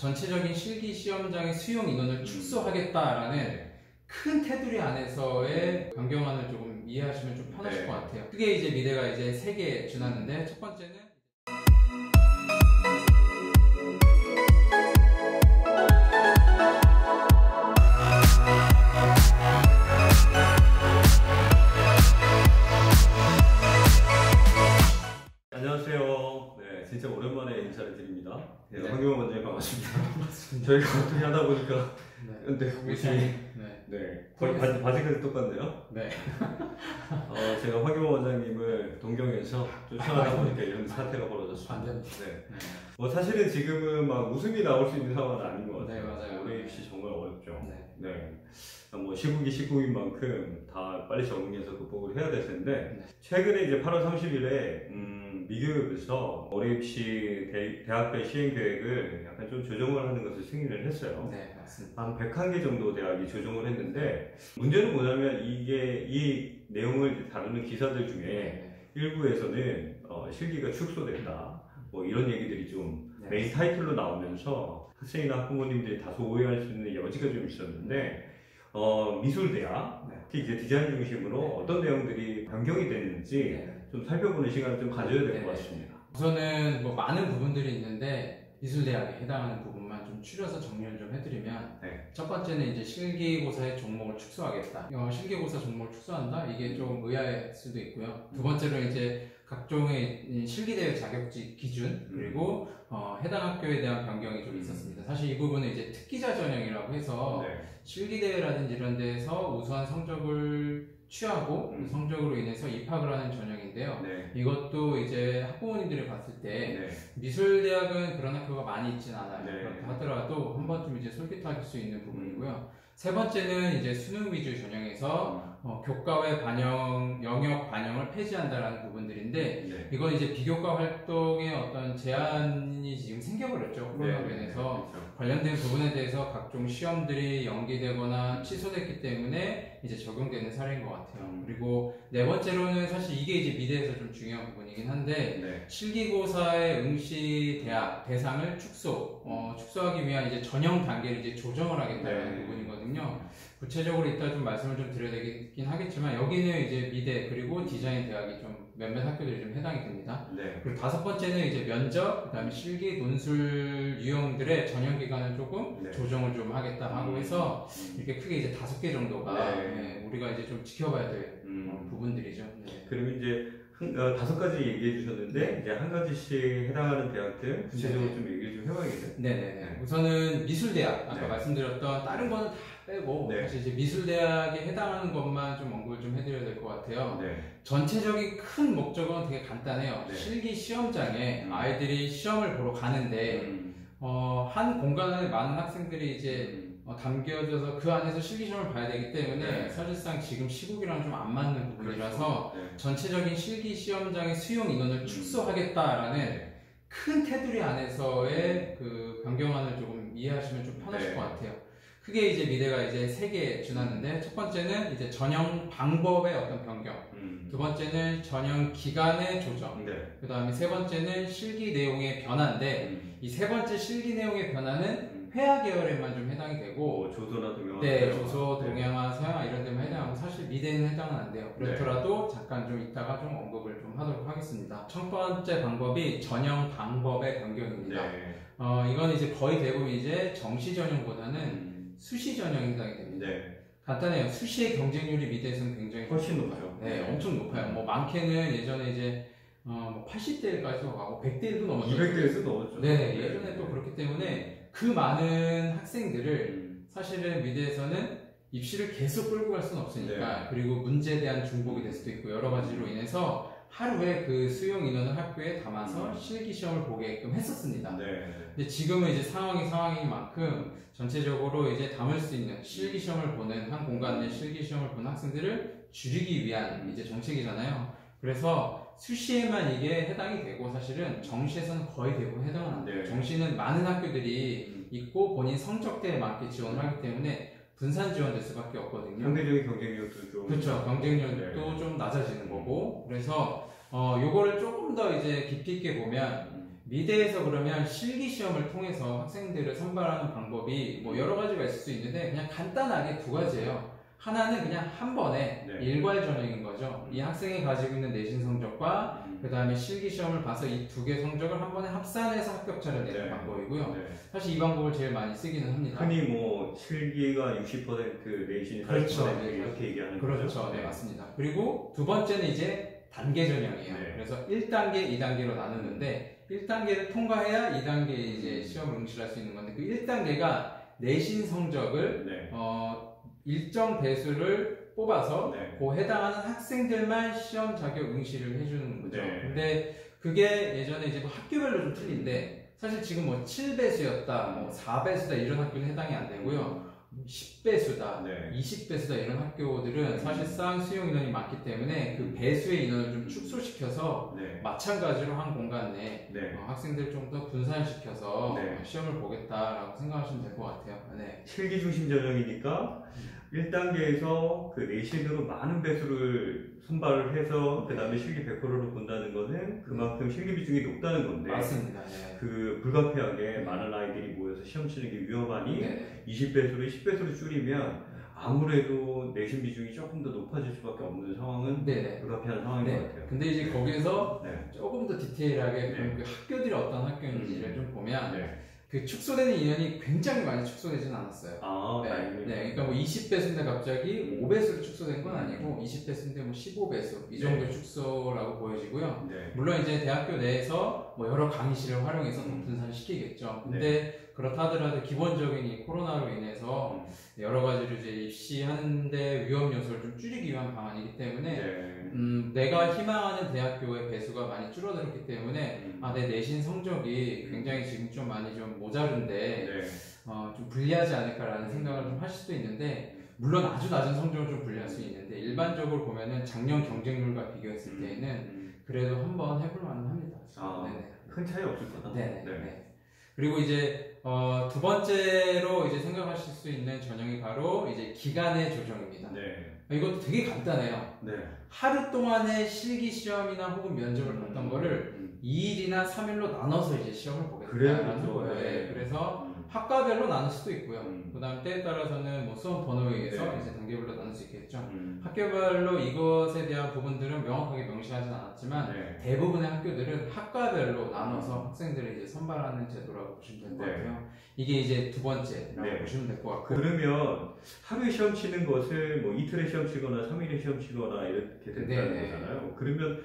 전체적인 실기 시험장의 수용 인원을 축소하겠다라는 큰 테두리 안에서의 변경안을 조금 이해하시면 좀 편하실 것 같아요. 크게 이제 미대가 이제 3개 준하는데, 첫 번째는 안녕하세요. 네, 진짜 오랜만에 인사를 드립니다. 네, 황교안 원장님 반갑습니다. 저희가 어떻게 하다 보니까 근데 혹시 거의 바지까지 똑같네요. 네. 제가 황교안 원장님을 동경에서 쫓아가다 보니까 이런 사태가 벌어졌습니다. 네. 뭐 사실은 지금은 막 웃음이 나올 수 있는 상황은 아닌 것 같아요. 네, 맞아요. 올해 입시 정말 어렵죠. 네. 뭐 시국이 시국인 만큼 다 빨리 적응해서 극복을 해야 될 텐데, 최근에 이제 8월 30일에 미교육에서 올해 입시 대학별 시행 계획을 약간 좀 조정을 하는 것을 승인을 했어요. 네, 맞습니다. 한 101개 정도 대학이 조정을 했는데, 문제는 뭐냐면 이 내용을 다루는 기사들 중에 일부에서는 실기가 축소된다, 뭐 이런 얘기들이 좀 메인 타이틀로 나오면서 학생이나 학부모님들이 다소 오해할 수 있는 여지가 좀 있었는데, 미술대학, 특히 이제 디자인 중심으로 어떤 내용들이 변경이 됐는지 좀 살펴보는 시간을 좀 가져야 될 것 같습니다. 우선은 뭐 많은 부분들이 있는데 미술대학에 해당하는 부분만 좀 추려서 정리를 좀 해드리면, 첫 번째는 이제 실기고사의 종목을 축소하겠다. 실기고사 종목을 축소한다? 이게 좀 의아할 수도 있고요. 두 번째로 이제 각종의 실기대회 자격지 기준, 그리고 해당 학교에 대한 변경이 좀 있었습니다. 사실 이 부분은 이제 특기자 전형이라고 해서 실기대회라든지 이런 데에서 우수한 성적을 취하고 그 성적으로 인해서 입학을 하는 전형인데요. 이것도 이제 학부모님들이 봤을 때 미술대학은 그런 학교가 많이 있진 않아요. 그렇다 하더라도 한 번쯤 이제 솔깃할 수 있는 부분이고요. 세 번째는 이제 수능 위주 전형에서 교과외 반영, 영역 반영을 폐지한다라는 부분들인데, 이건 이제 비교과 활동의 어떤 제한이 지금 생겨버렸죠. 코로나로 인해서. 관련된 부분에 대해서 각종 시험들이 연기되거나 취소됐기 때문에 이제 적용되는 사례인 것 같아요. 그리고 네 번째로는 사실 이게 이제 미대에서 좀 중요한 부분이긴 한데, 실기고사의 응시 대학 대상을 축소하기 위한 이제 전형 단계를 이제 조정을 하겠다는 부분이거든요. 구체적으로 이따 좀 말씀을 좀 드려야 되긴 하겠지만, 여기는 이제 미대 그리고 디자인 대학이 좀 몇몇 학교들이 좀 해당이 됩니다. 그리고 다섯 번째는 이제 면접, 그 다음에 실기, 논술 유형들의 전형 기간을 조금 조정을 좀 하겠다 하고 해서 이렇게 크게 이제 5개 정도가 우리가 이제 좀 지켜봐야 될 부분들이죠. 그러면 이제 5가지 얘기해 주셨는데, 이제 한 가지씩 해당하는 대학들 구체적으로 좀 얘기를 좀 해봐야겠네요. 우선은 미술대학, 아까 말씀드렸던 다른 거는 다 빼고 사실 이제 미술대학에 해당하는 것만 좀 언급을 좀 해드려야 될 것 같아요. 전체적인 큰 목적은 되게 간단해요. 실기 시험장에 아이들이 시험을 보러 가는데 한 공간에 많은 학생들이 이제 담겨져서 그 안에서 실기시험을 봐야 되기 때문에 사실상 지금 시국이랑 좀 안 맞는 부분이라서 전체적인 실기시험장의 수용 인원을 축소하겠다라는 큰 테두리 안에서의 그 변경안을 조금 이해하시면 좀 편하실 것 같아요. 크게 이제 미대가 이제 3개 준하는데, 첫 번째는 이제 전형 방법의 어떤 변경, 두 번째는 전형 기간의 조정, 그 다음에 세 번째는 실기 내용의 변화인데, 이 세 번째 실기 내용의 변화는 회화 계열에만 좀 해당이 되고, 조소나 동양화, 조소, 동양화, 서양화 이런 데만 해당하고, 사실 미대는 해당은 안 돼요. 그렇더라도 잠깐 좀 이따가 좀 언급을 좀 하도록 하겠습니다. 첫 번째 방법이 전형 방법의 변경입니다. 이건 이제 거의 대부분 이제 정시 전형보다는 수시 전형이 해당이 됩니다. 간단해요. 수시의 경쟁률이 미대에서는 굉장히 훨씬 높아요. 엄청 높아요. 뭐 많게는 예전에 이제 80대 1까지도 가고 100대 1도 넘었죠. 200대에서 넘었죠. 예전에 또 그렇기 때문에 그 많은 학생들을 사실은 미대에서는 입시를 계속 끌고 갈 수는 없으니까, 그리고 문제에 대한 중복이 될 수도 있고 여러 가지로 인해서 하루에 그 수용 인원을 학교에 담아서 실기 시험을 보게끔 했었습니다. 근데 지금은 이제 상황인 만큼 전체적으로 이제 담을 수 있는 실기 시험을 보는 한 공간 내 실기 시험을 보는 학생들을 줄이기 위한 이제 정책이잖아요. 그래서 수시에만 이게 해당이 되고, 사실은 정시에서는 거의 대부분 해당은 안 돼요. 정시는 많은 학교들이 있고 본인 성적대에 맞게 지원을 하기 때문에 분산 지원될 수밖에 없거든요. 상대적인 경쟁력도 좀. 그렇죠. 경쟁력도 좀 낮아지는 거고. 그래서 요거를 조금 더 이제 깊이 있게 보면, 미대에서 그러면 실기 시험을 통해서 학생들을 선발하는 방법이 뭐 여러 가지가 있을 수 있는데 그냥 간단하게 두 가지예요. 하나는 그냥 한 번에 일괄 전형인 거죠. 이 학생이 가지고 있는 내신 성적과 그 다음에 실기 시험을 봐서 이 두 개 성적을 한 번에 합산해서 합격자를 내는 방법이고요. 사실 이 방법을 제일 많이 쓰기는 합니다. 흔히 뭐 실기가 60% 내신이 40% 그렇죠. 이렇게 얘기하는 거죠. 그렇죠. 네, 맞습니다. 그리고 두 번째는 이제 단계 전형이에요. 그래서 1단계, 2단계로 나누는데 1단계를 통과해야 2단계 이제 시험을 응시할 수 있는 건데 그 1단계가 내신 성적을 일정 배수를 뽑아서 그 해당하는 학생들만 시험 자격 응시를 해주는 거죠. 근데 그게 예전에 이제 뭐 학교별로 좀 틀린데 사실 지금 뭐 7배수였다, 뭐 4배수다 이런 학교는 해당이 안 되고요. 10배수다, 20배수다 이런 학교들은 사실상 수용 인원이 많기 때문에 그 배수의 인원을 좀 축소시켜서 마찬가지로 한 공간 내에 학생들을 좀 더 분산시켜서 시험을 보겠다라고 생각하시면 될 것 같아요. 실기 중심 전형이니까 1단계에서 그 내신으로 많은 배수를 선발을 해서 그 다음에 실기 100%로 본다는 것은 그만큼 실기 비중이 높다는 건데 맞습니다. 그 불가피하게 많은 아이들이 모여서 시험 치는 게 위험하니 20배수를 10배수로 줄이면 아무래도 내신 비중이 조금 더 높아질 수밖에 없는 상황은 불가피한 상황인 것 같아요. 근데 이제 거기에서 조금 더 디테일하게 그 학교들이 어떤 학교인지를 좀 보면 그 축소되는 인원이 굉장히 많이 축소되지는 않았어요. 그러니까 뭐 20배수인데 갑자기 5배수로 축소된 건 아니고 20배수인데 뭐 15배수 이 정도의 축소라고 보여지고요. 물론 이제 대학교 내에서 뭐 여러 강의실을 활용해서 더 분산시키겠죠. 근데 그렇다 하더라도 기본적인 이 코로나로 인해서 여러 가지로 이제 입시하는데 위험 요소를 좀 줄이기 위한 방안이기 때문에 내가 희망하는 대학교의 배수가 많이 줄어들었기 때문에 내 내신 성적이 굉장히 지금 좀 많이 좀 모자른데 좀 불리하지 않을까라는 생각을 좀 하실 수도 있는데 물론 아주 낮은 성적을 좀 불리할 수 있는데 일반적으로 보면은 작년 경쟁률과 비교했을 때에는 그래도 한번 해볼 만합니다. 큰 차이 없을 거다. 그리고 이제 두 번째로 이제 생각하실 수 있는 전형이 바로 이제 기간의 조정입니다. 이것도 되게 간단해요. 하루 동안의 실기 시험이나 혹은 면접을 봤던 거를 2일이나 3일로 나눠서 이제 시험을 보겠다라는 거예요. 그래서 학과별로 나눌 수도 있고요. 그 다음 때에 따라서는 뭐 수험 번호에 의해서 이제 단계별로 나눌 수 있겠죠. 학교별로 이것에 대한 부분들은 명확하게 명시하진 않았지만 대부분의 학교들은 학과별로 나눠서 학생들을 이제 선발하는 제도라고 보시면 될 것 같아요. 이게 이제 두 번째라고 보시면 될 것 같고. 그러면 하루에 시험 치는 것을 뭐 이틀에 시험 치거나 3일에 시험 치거나 이렇게 된다는 거잖아요. 그러면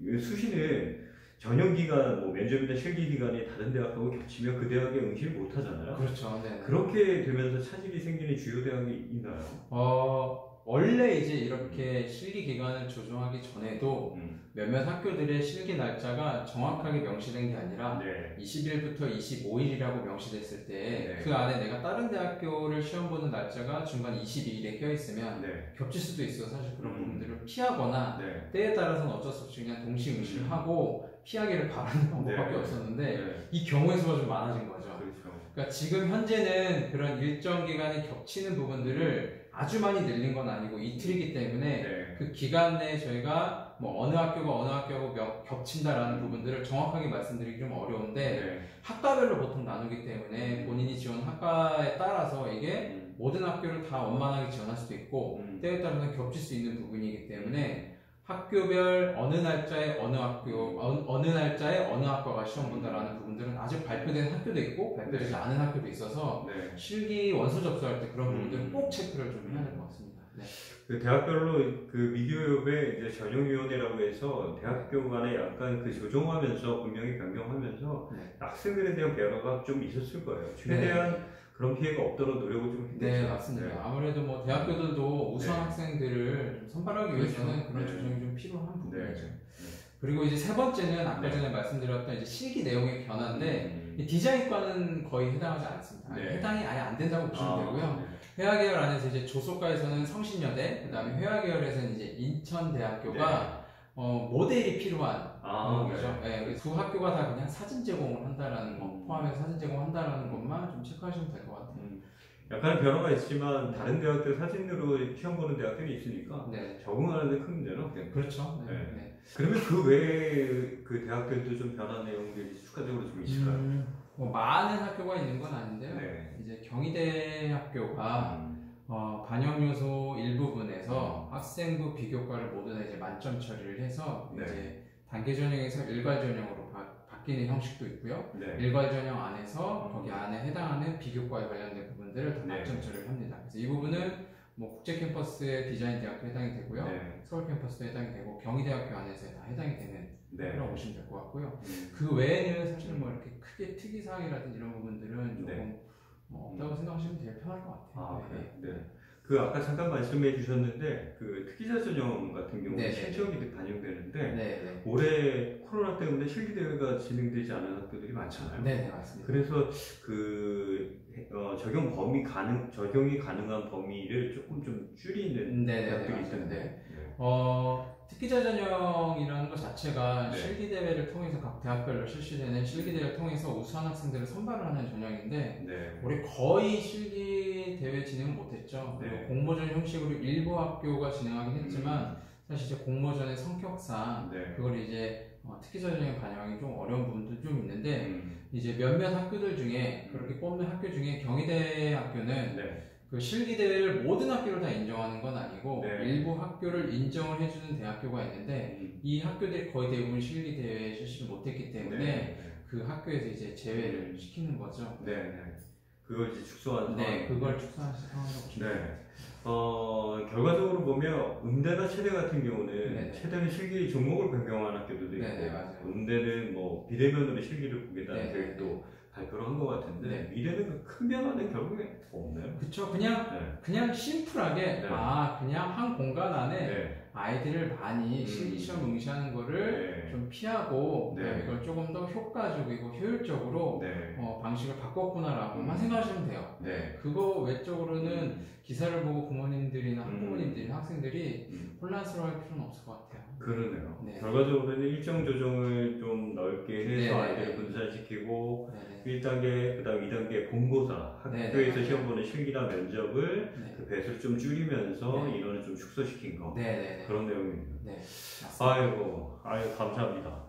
수시는 전형 기간, 뭐 면접이나 실기 기간이 다른 대학하고 겹치면 그 대학에 응시를 못 하잖아요. 그렇죠. 그렇게 되면서 차질이 생기는 주요 대학이 있나요? 원래 이제 이렇게 실기 기간을 조정하기 전에도 몇몇 학교들의 실기 날짜가 정확하게 명시된 게 아니라 20일부터 25일이라고 명시됐을 때 그 안에 내가 다른 대학교를 시험 보는 날짜가 중간 22일에 껴있으면 겹칠 수도 있어요. 사실 그런 부분들을 피하거나 때에 따라서는 어쩔 수 없이 그냥 동시 응시를 하고 피하기를 바라는 방법밖에 없었는데 이 경우의 수가 좀 많아진 거죠. 그러니까 지금 현재는 그런 일정 기간이 겹치는 부분들을 아주 많이 늘린 건 아니고 이틀이기 때문에 그 기간 내에 저희가 뭐 어느 학교가 어느 학교하고 겹친다라는 부분들을 정확하게 말씀드리기 좀 어려운데 학과별로 보통 나누기 때문에 본인이 지원 학과에 따라서 이게 모든 학교를 다 원만하게 지원할 수도 있고 때에 따라서는 겹칠 수 있는 부분이기 때문에 학교별 어느 날짜에 어느 학교, 어느 날짜에 어느 학과가 시험 본다라는 부분들은 아직 발표된 학교도 있고 발표되지 않은 학교도 있어서 실기 원서 접수할 때 그런 부분들은 꼭 체크를 좀 해야 될 것 같습니다. 그 대학별로 그 미교협의 이제 전형위원회라고 해서 대학교 간에 약간 그 조정하면서 분명히 변경하면서 학생들에 대한 배려가 좀 있었을 거예요. 최대한 그런 피해가 없도록 노력을 좀 했겠죠. 맞습니다. 아무래도 뭐 대학교들도 우수한 학생들을 좀 선발하기 위해서는 그런 조정이 좀 필요한 부분이죠. 그리고 이제 세 번째는 아까 전에 말씀드렸던 이제 실기 내용의 변화인데 디자인과는 거의 해당하지 않습니다. 해당이 아예 안 된다고 보시면 되고요. 회화계열 안에서 이제 조소과에서는 성신여대, 그 다음에 회화계열에서는 이제 인천대학교가 모델이 필요한 거죠. 두 학교가 다 그냥 사진 제공을 한다라는 거, 포함해서 사진 제공한다라는 것만 좀 체크하시면 될 것 같아요. 약간의 변화가 있지만 다른 대학들 사진으로 시험 보는 대학들이 있으니까 네. 적응하는 데 큰 문제는 없겠네요. 그렇죠. 네. 네. 네. 그러면 그 외에 그 대학들도 좀 변한 내용들이 추가적으로 좀 있을까요? 뭐 많은 학교가 있는 건 아닌데요. 네. 이제 경희대 학교가 반영 요소 일부분에서 학생부 비교과를 모두 다 이제 만점 처리를 해서 네. 이제 단계 전형에서 일괄 전형으로 바뀌는 형식도 있고요. 네. 일괄 전형 안에서 거기 안에 해당하는 비교과에 관련된 부분들을 다 네. 만점 처리를 합니다. 그래서 이 부분은 뭐 국제 캠퍼스의 디자인 대학도 해당이 되고요. 네. 서울 캠퍼스도 해당이 되고 경희대학교 안에서 다 해당이 되는 네. 그런 보시면 될 것 같고요. 그 외에는 사실 뭐 이렇게 크게 특이사항이라든지 이런 부분들은 조금 네. 없다고 생각하시면 제일 편할 것 같아요. 네. 그 아까 잠깐 말씀해 주셨는데 그 특기자 전형 같은 경우는 네. 실적이 반영되는데 네. 올해 코로나 때문에 실기 대회가 진행되지 않은 학교들이 많잖아요. 네, 맞습니다. 그래서 그 적용이 가능한 범위를 조금 좀 줄이는 대학들이 있던데. 특기자 전형이라는 것 자체가 네. 실기대회를 통해서 각 대학별로 실시되는 실기대회를 통해서 우수한 학생들을 선발을 하는 전형인데 네. 올해 거의 실기대회 진행을 못했죠. 네. 공모전 형식으로 일부 학교가 진행하긴 했지만 사실 이제 공모전의 성격상 네. 그걸 이제 특기자 전형에 반영하기 좀 어려운 부분도 좀 있는데 이제 몇몇 학교들 중에 그렇게 뽑는 학교 중에 경희대 학교는 네. 그 실기대회를 모든 학교를 다 인정하는 건 아니고 네. 일부 학교를 인정을 해주는 대학교가 있는데 이 학교들이 거의 대부분 실기대회에 실시를 못했기 때문에 그 학교에서 이제 제외를 시키는 거죠. 네. 그걸 이제 축소한 네, 그걸 축소한 상황이라고 보시면 네. 결과적으로 보면 음대나 체대 같은 경우는 네네. 체대는 실기 종목을 변경한 학교들도 있고 네네, 맞아요. 음대는 뭐 비대면으로 실기를 보겠다는 네네. 계획도 발표를 한 것 같은데 네. 미래는 큰 변화는 결국에 없나요? 그쵸. 그냥 심플하게 네. 그냥 한 공간 안에 네. 아이들을 많이 실기시험 응시하는 거를 네. 좀 피하고 네. 이걸 조금 더 효과적이고 효율적으로 네. 방식을 바꿨구나라고만 생각하시면 돼요. 네. 그거 외적으로는 기사를 보고 부모님들이나 학부모님들이 학생들이 혼란스러워할 필요는 없을 것 같아요. 그러네요. 네. 결과적으로는 일정 조정을 좀 넓게 해서 네. 아이들을 분산시키고 네네. 1단계, 그 다음 2단계 본고사, 네. 학교에서 시험 보는 실기나 면접을 네. 그 배수를 좀 줄이면서 네. 인원을 좀 축소시킨 거. 네네네. 그런 내용이네요. 네. 아이고, 감사합니다.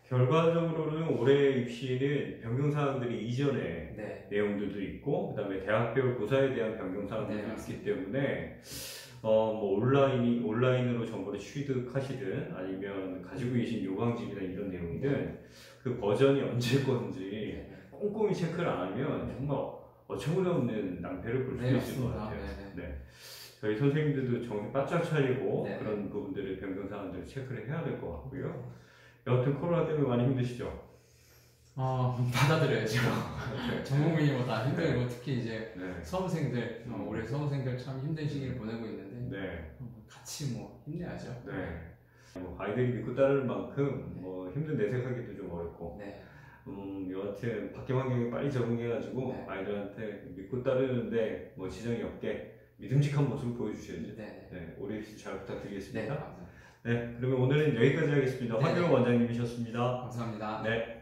결과적으로는 올해 입시는 변경사항들이 이전에 네. 내용들도 있고, 그 다음에 대학별 고사에 대한 변경사항들도 네, 있기 때문에, 뭐 온라인으로 정보를 취득하시든 아니면 가지고 계신 요강집이나 이런 내용이든 그 버전이 언제 건지 꼼꼼히 체크를 안 하면 정말 어처구니없는 낭패를 볼 수 있을 것 같아요. 네. 저희 선생님들도 정신 바짝 차리고 네. 그런 부분들을 변경사항들을 체크를 해야 될 것 같고요. 여하튼 코로나 때문에 많이 힘드시죠? 받아들여야죠. 전 국민이 뭐 다 힘들고 특히 이제 네. 수험생들 올해 수험생들 참 힘든 시기를 보내고 있는데 네. 같이 뭐 힘내야죠. 네. 뭐 아이들이 믿고 따르는 만큼 뭐 힘든 내색하기도 좀 어렵고 네. 여하튼 바뀐 환경에 빨리 적응해가지고 네. 아이들한테 믿고 따르는데 뭐 지장이 없게 믿음직한 모습을 보여주셔야죠. 네. 네, 올해 입시 잘 네, 부탁드리겠습니다. 감사합니다. 네, 그러면 오늘은 여기까지 하겠습니다. 네. 황교안 원장님이셨습니다. 감사합니다. 네.